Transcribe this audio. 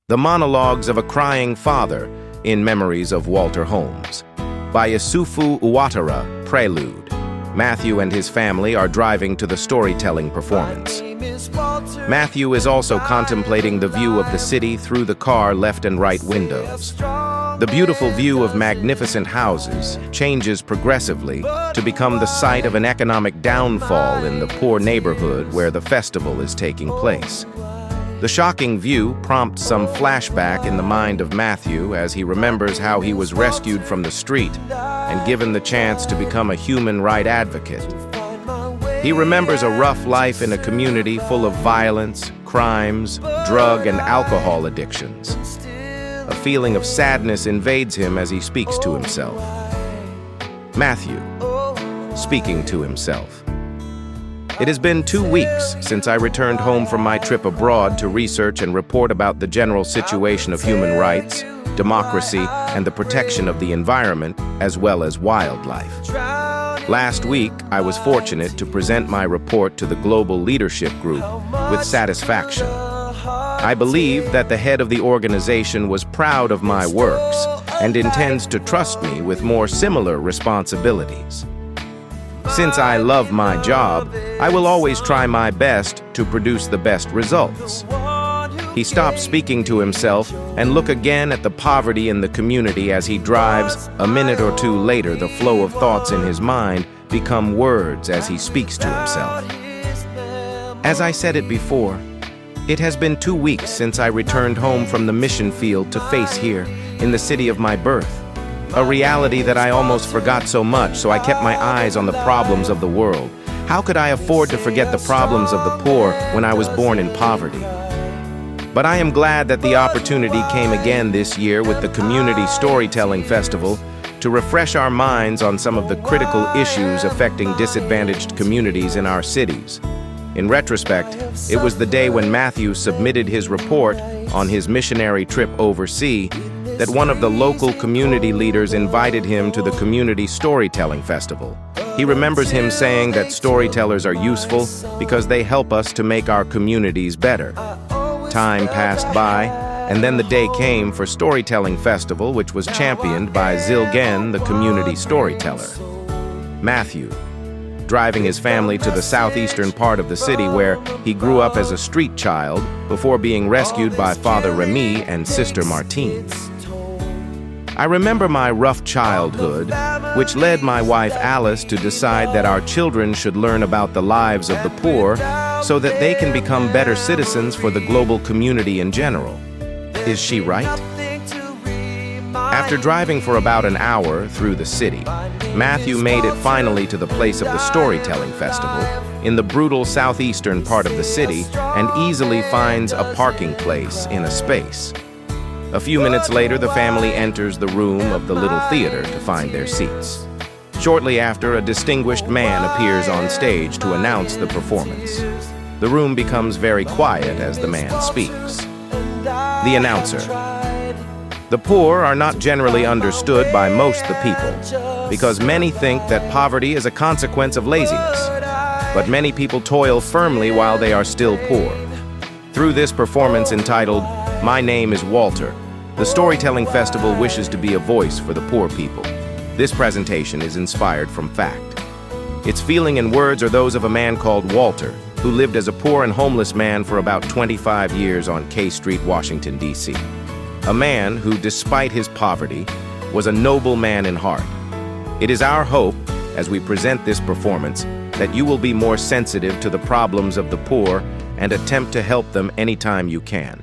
The Monologues of a Crying Father in Memories of Walter Holmes by Yusufu Uwatara, Prelude. Matthew and his family are driving to the storytelling performance. Matthew is also contemplating the view of the city through the car left and right windows. The beautiful view of magnificent houses changes progressively to become the site of an economic downfall in the poor neighborhood where the festival is taking place. The shocking view prompts some flashback in the mind of Matthew as he remembers how he was rescued from the street and given the chance to become a human rights advocate. He remembers a rough life in a community full of violence, crimes, drug and alcohol addictions. A feeling of sadness invades him as he speaks to himself. Matthew, speaking to himself. It has been 2 weeks since I returned home from my trip abroad to research and report about the general situation of human rights, democracy, and the protection of the environment, as well as wildlife. Last week, I was fortunate to present my report to the Global Leadership Group with satisfaction. I believe that the head of the organization was proud of my works and intends to trust me with more similar responsibilities. Since I love my job, I will always try my best to produce the best results. He stops speaking to himself and look again at the poverty in the community as he drives. A minute or two later, the flow of thoughts in his mind become words as he speaks to himself. As I said it before, it has been 2 weeks since I returned home from the mission field to face here in the city of my birth. A reality that I almost forgot so much, so I kept my eyes on the problems of the world. How could I afford to forget the problems of the poor when I was born in poverty? But I am glad that the opportunity came again this year with the Community Storytelling Festival to refresh our minds on some of the critical issues affecting disadvantaged communities in our cities. In retrospect, it was the day when Matthew submitted his report on his missionary trip overseas that one of the local community leaders invited him to the Community Storytelling Festival. He remembers him saying that storytellers are useful because they help us to make our communities better. Time passed by, and then the day came for Storytelling Festival, which was championed by Zilgen, the community storyteller. Matthew, driving his family to the southeastern part of the city where he grew up as a street child before being rescued by Father Remy and Sister Martine. I remember my rough childhood, which led my wife Alice to decide that our children should learn about the lives of the poor so that they can become better citizens for the global community in general. Is she right? After driving for about an hour through the city, Matthew made it finally to the place of the Storytelling Festival in the brutal southeastern part of the city and easily finds a parking place in a space. A few minutes later, the family enters the room of the little theater to find their seats. Shortly after, a distinguished man appears on stage to announce the performance. The room becomes very quiet as the man speaks. The announcer. The poor are not generally understood by most the people, because many think that poverty is a consequence of laziness. But many people toil firmly while they are still poor. Through this performance entitled, "My Name is Walter," the Storytelling Festival wishes to be a voice for the poor people. This presentation is inspired from fact. Its feeling and words are those of a man called Walter, who lived as a poor and homeless man for about 25 years on K Street, Washington, D.C. A man who, despite his poverty, was a noble man in heart. It is our hope, as we present this performance, that you will be more sensitive to the problems of the poor and attempt to help them anytime you can.